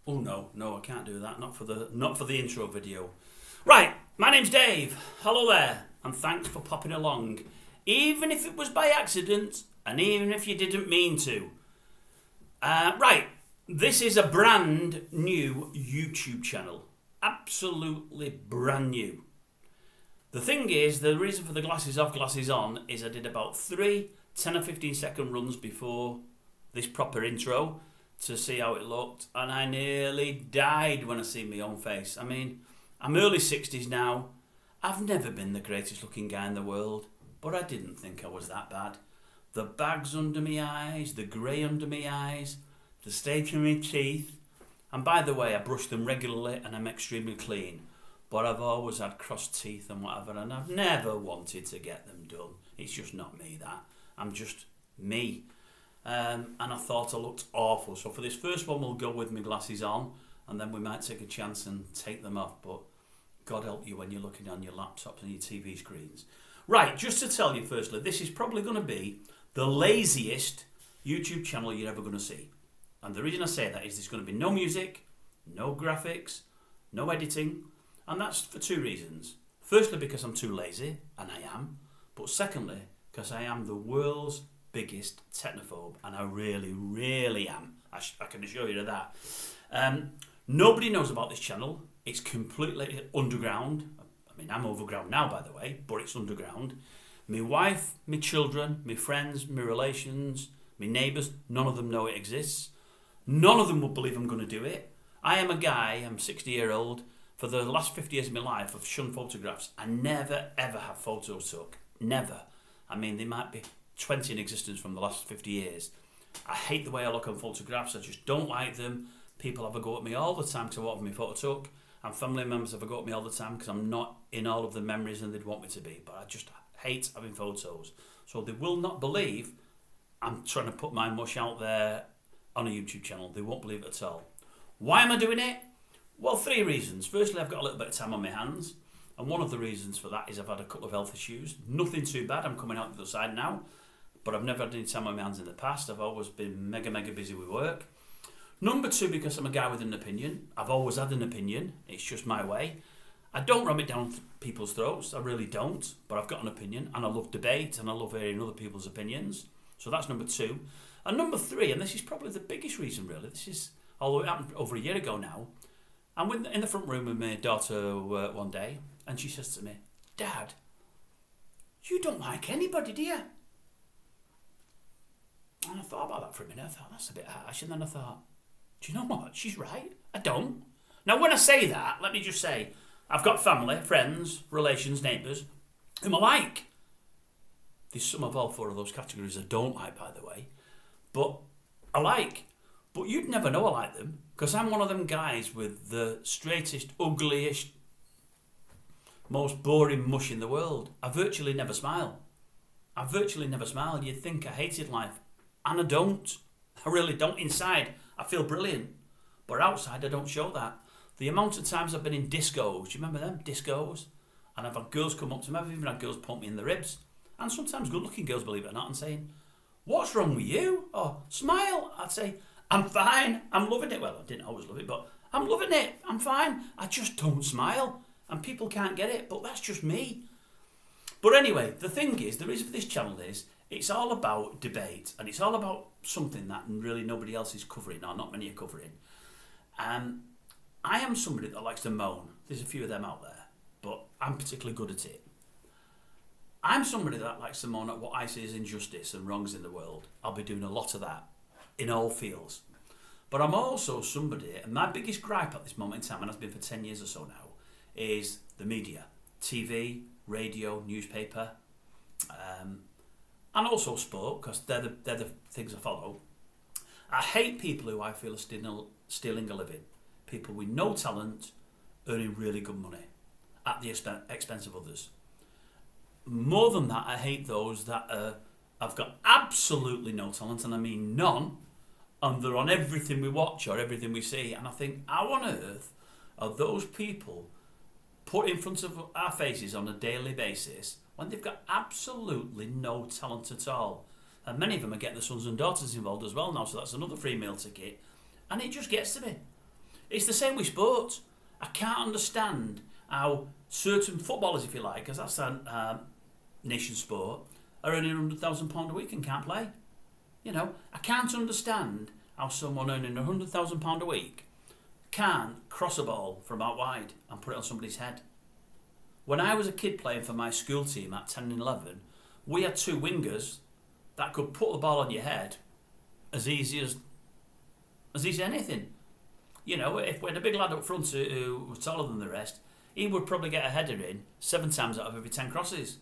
Oh no, I can't do that. Not for the intro video. Right, my name's Dave. Hello there, and thanks for popping along. Even if it was by accident, and even if you didn't mean to. Right, this is a brand new YouTube channel. Absolutely brand new. The thing is, the reason for the glasses off, glasses on is I did about 3 10 or 15 second runs before this proper intro to see how it looked, and I nearly died when I seen my own face. I mean, I'm early 60s now. I've never been the greatest looking guy in the world, but I didn't think I was that bad. The bags under my eyes, the grey under my eyes, the state of my teeth. And by the way, I brush them regularly and I'm extremely clean. But I've always had crossed teeth and whatever, and I've never wanted to get them done. It's just not me, that. I'm just me. And I thought I looked awful. So for this first one, we'll go with my glasses on, and then we might take a chance and take them off. But God help you when you're looking on your laptops and your TV screens. Right, just to tell you firstly, this is probably going to be the laziest YouTube channel you're ever going to see. And the reason I say that is there's going to be no music, no graphics, no editing. And that's for 2 reasons. Firstly, because I'm too lazy, and I am. But secondly, because I am the world's biggest technophobe, and I really, really am. I can assure you of that. Nobody knows about this channel. It's completely underground. I mean, I'm overground now, by the way, but it's underground. My wife, my children, my friends, my relations, my neighbours, none of them know it exists. None of them would believe I'm going to do it. I am a guy, I'm 60-year-old. For the last 50 years of my life, I've shunned photographs. I never, ever have photos took. Never. I mean, there might be 20 in existence from the last 50 years. I hate the way I look on photographs. I just don't like them. People have a go at me all the time because I want my photo took. And family members have a go at me all the time because I'm not in all of the memories and they'd want me to be. But I just hate having photos. So they will not believe I'm trying to put my mush out there on a YouTube channel. They won't believe it at all. Why am I doing it? Well, 3 reasons. Firstly, I've got a little bit of time on my hands. And one of the reasons for that is I've had a couple of health issues. Nothing too bad. I'm coming out the other side now. But I've never had any time on my hands in the past. I've always been mega busy with work. Number 2, because I'm a guy with an opinion. I've always had an opinion. It's just my way. I don't ram it down people's throats. I really don't. But I've got an opinion. And I love debate. And I love hearing other people's opinions. So that's number 2. And number 3, and this is probably the biggest reason really. This is, although it happened over a year ago now. I'm in the front room with my daughter one day. And she says to me, "Dad, you don't like anybody, do you?" And I thought about that for a minute. I thought, that's a bit harsh. And then I thought, do you know what? She's right. I don't. Now, when I say that, let me just say, I've got family, friends, relations, neighbours, whom I like. There's some of all 4 of those categories I don't like, by the way. But I like. But you'd never know I like them, because I'm one of them guys with the straightest, ugliest, most boring mush in the world. I virtually never smile. You'd think I hated life. And I don't. I really don't. Inside, I feel brilliant. But outside, I don't show that. The amount of times I've been in discos, do you remember them? Discos? And I've had girls come up to me. I've even had girls pump me in the ribs. And sometimes good-looking girls, believe it or not, and saying, "What's wrong with you?" Or, "Smile." I'd say, "I'm fine. I'm loving it." Well, I didn't always love it, but I'm loving it. I'm fine. I just don't smile. And people can't get it, but that's just me. But anyway, the thing is, the reason for this channel is, it's all about debate, and it's all about something that really nobody else is covering, or not many are covering. I am somebody that likes to moan. There's a few of them out there, but I'm particularly good at it. I'm somebody that likes to moan at what I see as injustice and wrongs in the world. I'll be doing a lot of that in all fields. But I'm also somebody, and my biggest gripe at this moment in time, and has been for 10 years or so now, is the media. TV, radio, newspaper, and also sport, because they're the things I follow. I hate people who I feel are stealing a living. People with no talent earning really good money at the expense of others. More than that, I hate those that have got absolutely no talent, and I mean none, and they're on everything we watch or everything we see. And I think, how on earth are those people put in front of our faces on a daily basis when they've got absolutely no talent at all? And many of them are getting their sons and daughters involved as well now, so that's another free meal ticket. And it just gets to me. It's the same with sports. I can't understand how certain footballers, if you like, because that's a nation sport, are earning £100,000 a week and can't play. You know, I can't understand how someone earning £100,000 a week can't cross a ball from out wide and put it on somebody's head. When I was a kid playing for my school team at 10 and 11, we had two wingers that could put the ball on your head as easy as anything. You know, if we had a big lad up front who was taller than the rest, he would probably get a header in 7 times out of every 10 crosses.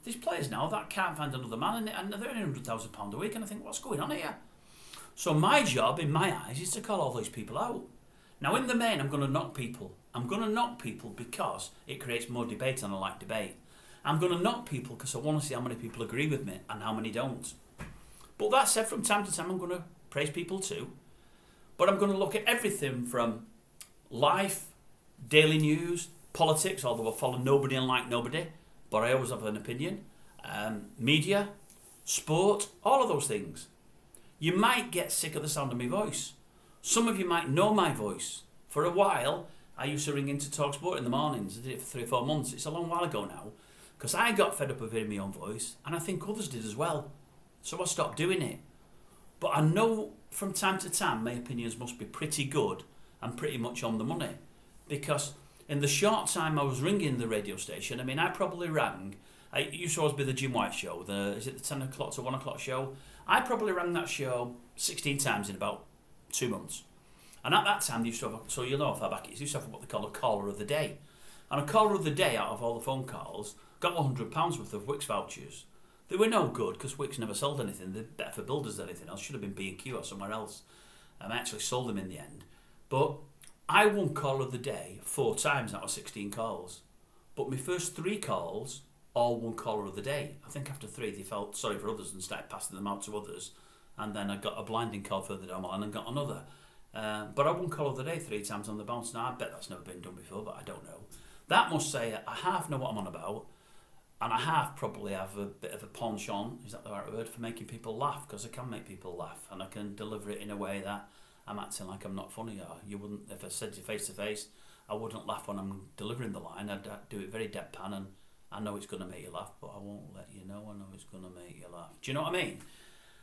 These players now that can't find another man, and they're earning £100,000 a week, and I think, what's going on here? So my job, in my eyes, is to call all these people out. Now, in the main, I'm going to knock people. I'm going to knock people because it creates more debate, and I like debate. I'm going to knock people because I want to see how many people agree with me and how many don't. But that said, from time to time, I'm going to praise people too. But I'm going to look at everything from life, daily news, politics, although I follow nobody and like nobody, but I always have an opinion, media, sport, all of those things. You might get sick of the sound of my voice. Some of you might know my voice. For a while, I used to ring into TalkSport in the mornings. I did it for 3 or 4 months. It's a long while ago now, because I got fed up of hearing my own voice, and I think others did as well. So I stopped doing it. But I know from time to time my opinions must be pretty good and pretty much on the money, because in the short time I was ringing the radio station, I mean, I probably rang, it used to always be the Jim White show, is it the 10 o'clock to 1 o'clock show? I probably rang that show 16 times in about 2 months. And at that time, they used to have, so you'll know how far back it is, they used to have what they call a caller of the day. And a caller of the day, out of all the phone calls, got £100 worth of Wix vouchers. They were no good because Wix never sold anything. They're better for builders than anything else. Should have been B&Q or somewhere else. I actually sold them in the end. But I won call of the day 4 times out of 16 calls. But my first 3 calls all won caller of the day. I think after 3 they felt sorry for others and started passing them out to others. And then I got a blinding call further down the line and got another. But I won call of the day 3 times on the bounce. Now I bet that's never been done before, but I don't know. That must say I half know what I'm on about. And I half probably have a bit of a penchant, is that the right word, for making people laugh, because I can make people laugh and I can deliver it in a way that I'm acting like I'm not funny. Or you wouldn't, if I said you face to face, I wouldn't laugh when I'm delivering the line. I'd do it very deadpan, and I know it's going to make you laugh, but I won't let you know I know it's going to make you laugh. Do you know what I mean?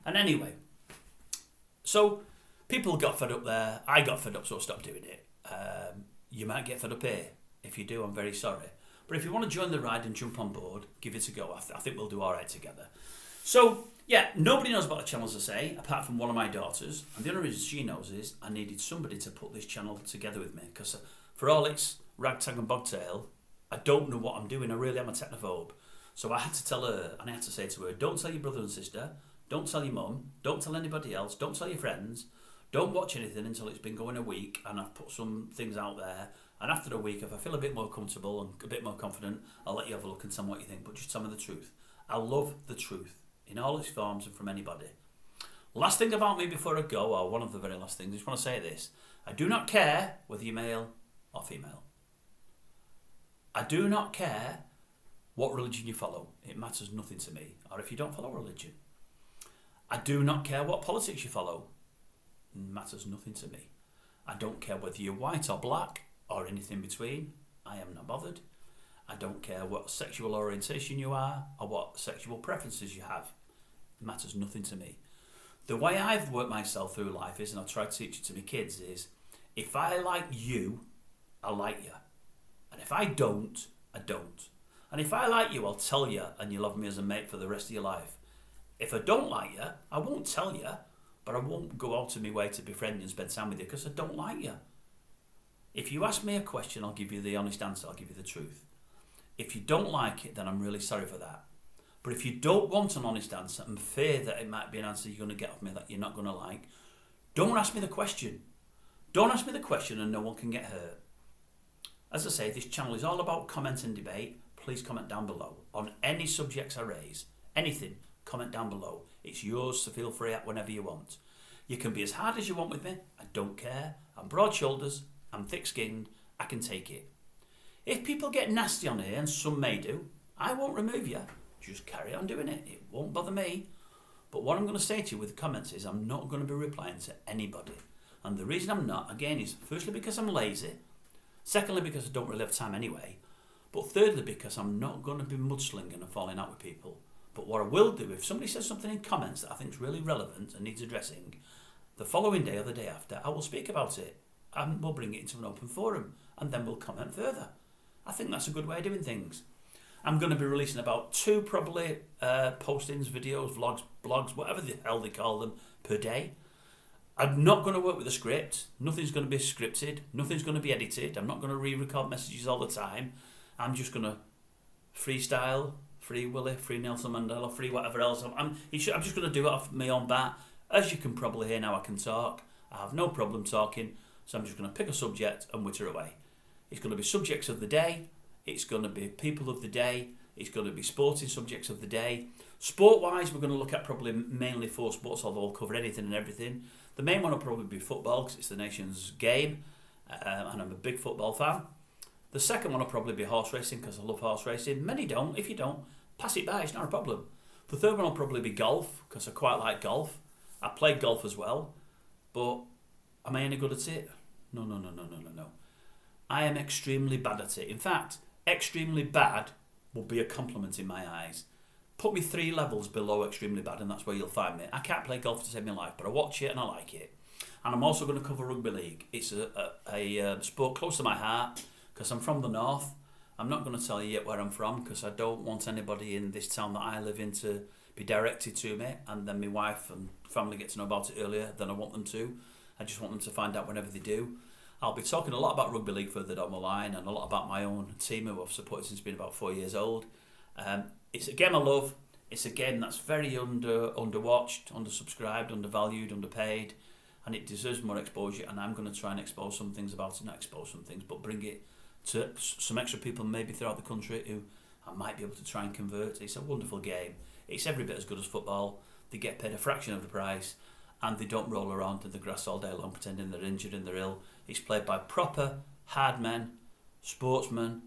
And anyway, so people got fed up there. I got fed up, so I stopped doing it. You might get fed up here. If you do, I'm very sorry. But if you want to join the ride and jump on board, give it a go. I think we'll do all right together. So, yeah, nobody knows about the channel, as I say, apart from one of my daughters. And the only reason she knows is I needed somebody to put this channel together with me. Because for all its ragtag and bogtail, I don't know what I'm doing. I really am a technophobe. So I had to tell her, and I had to say to her, don't tell your brother and sister, don't tell your mum, don't tell anybody else, don't tell your friends, don't watch anything until it's been going a week and I've put some things out there. And after a week, if I feel a bit more comfortable and a bit more confident, I'll let you have a look and tell me what you think. But just tell me the truth. I love the truth in all its forms and from anybody. Last thing about me before I go, or one of the very last things, I just want to say this. I do not care whether you're male or female. I do not care what religion you follow. It matters nothing to me. Or if you don't follow religion. I do not care what politics you follow. It matters nothing to me. I don't care whether you're white or black, or anything between. I am not bothered. I don't care what sexual orientation you are or what sexual preferences you have. It matters nothing to me. The way I've worked myself through life is, and I try to teach it to my kids, is if I like you, I like you. And if I don't, I don't. And if I like you, I'll tell you and you'll have me as a mate for the rest of your life. If I don't like you, I won't tell you, but I won't go out of my way to befriend you and spend time with you because I don't like you. If you ask me a question, I'll give you the honest answer. I'll give you the truth. If you don't like it, then I'm really sorry for that. But if you don't want an honest answer and fear that it might be an answer you're going to get off me that you're not going to like, don't ask me the question. Don't ask me the question and no one can get hurt. As I say, this channel is all about comment and debate. Please comment down below. On any subjects I raise, anything, comment down below. It's yours, so feel free at whenever you want. You can be as hard as you want with me. I don't care. I'm broad shoulders. I'm thick-skinned, I can take it. If people get nasty on here, and some may do, I won't remove you. Just carry on doing it. It won't bother me. But what I'm going to say to you with the comments is I'm not going to be replying to anybody. And the reason I'm not, again, is firstly because I'm lazy, secondly because I don't really have time anyway, but thirdly because I'm not going to be mudslinging and falling out with people. But what I will do, if somebody says something in comments that I think is really relevant and needs addressing, the following day or the day after, I will speak about it and we'll bring it into an open forum and then we'll comment further. I think that's a good way of doing things. I'm going to be releasing about 2 probably postings, videos, vlogs, blogs, whatever the hell they call them, per day. I'm not going to work with a script. Nothing's going to be scripted. Nothing's going to be edited. I'm not going to re-record messages all the time. I'm just going to freestyle, free Willy, free Nelson Mandela, free whatever else. I'm just going to do it off my own bat. As you can probably hear now, I can talk. I have no problem talking. So I'm just going to pick a subject and witter away. It's going to be subjects of the day. It's going to be people of the day. It's going to be sporting subjects of the day. Sport-wise, we're going to look at probably mainly 4 sports, although I'll cover anything and everything. The main one will probably be football, because it's the nation's game, and I'm a big football fan. The second one will probably be horse racing, because I love horse racing. Many don't. If you don't, pass it by. It's not a problem. The third one will probably be golf, because I quite like golf. I play golf as well, but am I any good at it? No. I am extremely bad at it. In fact, extremely bad would be a compliment in my eyes. Put me 3 levels below extremely bad and that's where you'll find me. I can't play golf to save my life, but I watch it and I like it. And I'm also going to cover rugby league. It's a sport close to my heart because I'm from the north. I'm not going to tell you yet where I'm from because I don't want anybody in this town that I live in to be directed to me, and then my wife and family get to know about it earlier than I want them to. I just want them to find out whenever they do. I'll be talking a lot about rugby league further down the line and a lot about my own team who I've supported since being about 4 years old. It's a game I love. It's a game that's very underwatched, undersubscribed, undervalued, underpaid, and it deserves more exposure, and I'm going to try and expose some things about it, not expose some things, but bring it to some extra people maybe throughout the country who I might be able to try and convert. It's a wonderful game. It's every bit as good as football. They get paid a fraction of the price, and they don't roll around in the grass all day long pretending they're injured and they're ill. It's played by proper, hard men, sportsmen,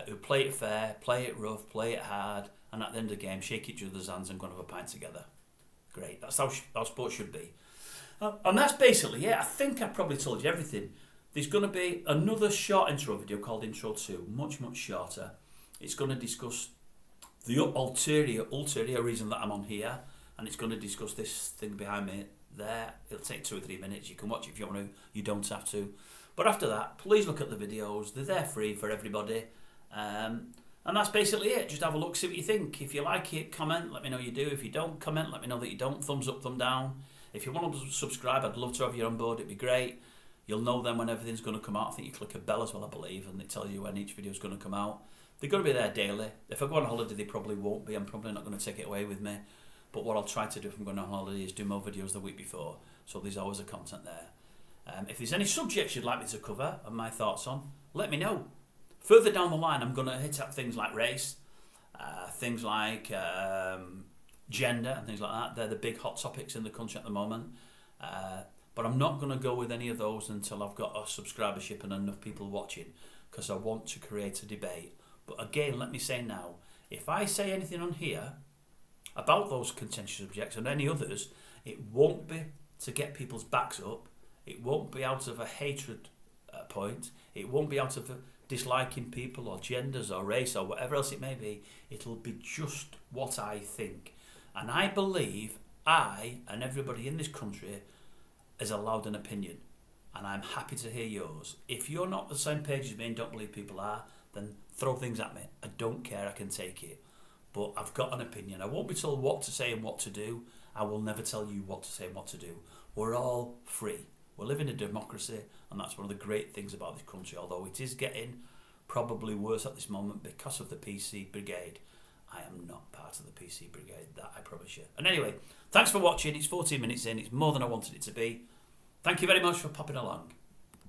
who play it fair, play it rough, play it hard, and at the end of the game, shake each other's hands and go and have a pint together. Great. That's how sport should be. And that's basically it. I think I probably told you everything. There's going to be another short intro video called Intro 2, much, much shorter. It's going to discuss the ulterior reason that I'm on here, and it's going to discuss this thing behind me there. It'll take 2 or 3 minutes. You can watch it if you want to. You don't have to. But after that, please look at the videos. They're there free for everybody. And that's basically it. Just have a look, see what you think. If you like it, comment, let me know you do. If you don't, comment, let me know that you don't. Thumbs up, thumb down. If you want to subscribe, I'd love to have you on board. It'd be great. You'll know then when everything's going to come out. I think you click a bell as well, I believe, and it tells you when each video is going to come out. They're going to be there daily. If I go on holiday, they probably won't be. I'm probably not going to take it away with me. But what I'll try to do if I'm going on holiday is do more videos the week before. So there's always a content there. If there's any subjects you'd like me to cover and my thoughts on, let me know. Further down the line, I'm going to hit up things like race, things like gender and things like that. They're the big hot topics in the country at the moment. But I'm not going to go with any of those until I've got a subscribership and enough people watching, because I want to create a debate. But again, let me say now, if I say anything on here about those contentious subjects and any others, it won't be to get people's backs up. It won't be out of a hatred point. It won't be out of disliking people or genders or race or whatever else it may be. It'll be just what I think. And I believe I and everybody in this country is allowed an opinion. And I'm happy to hear yours. If you're not the same page as me and don't believe people are, then throw things at me. I don't care, I can take it. But I've got an opinion. I won't be told what to say and what to do. I will never tell you what to say and what to do. We're all free. We live in a democracy, and that's one of the great things about this country, although it is getting probably worse at this moment because of the PC Brigade. I am not part of the PC Brigade, that I promise you. And anyway, thanks for watching. It's 14 minutes in. It's more than I wanted it to be. Thank you very much for popping along.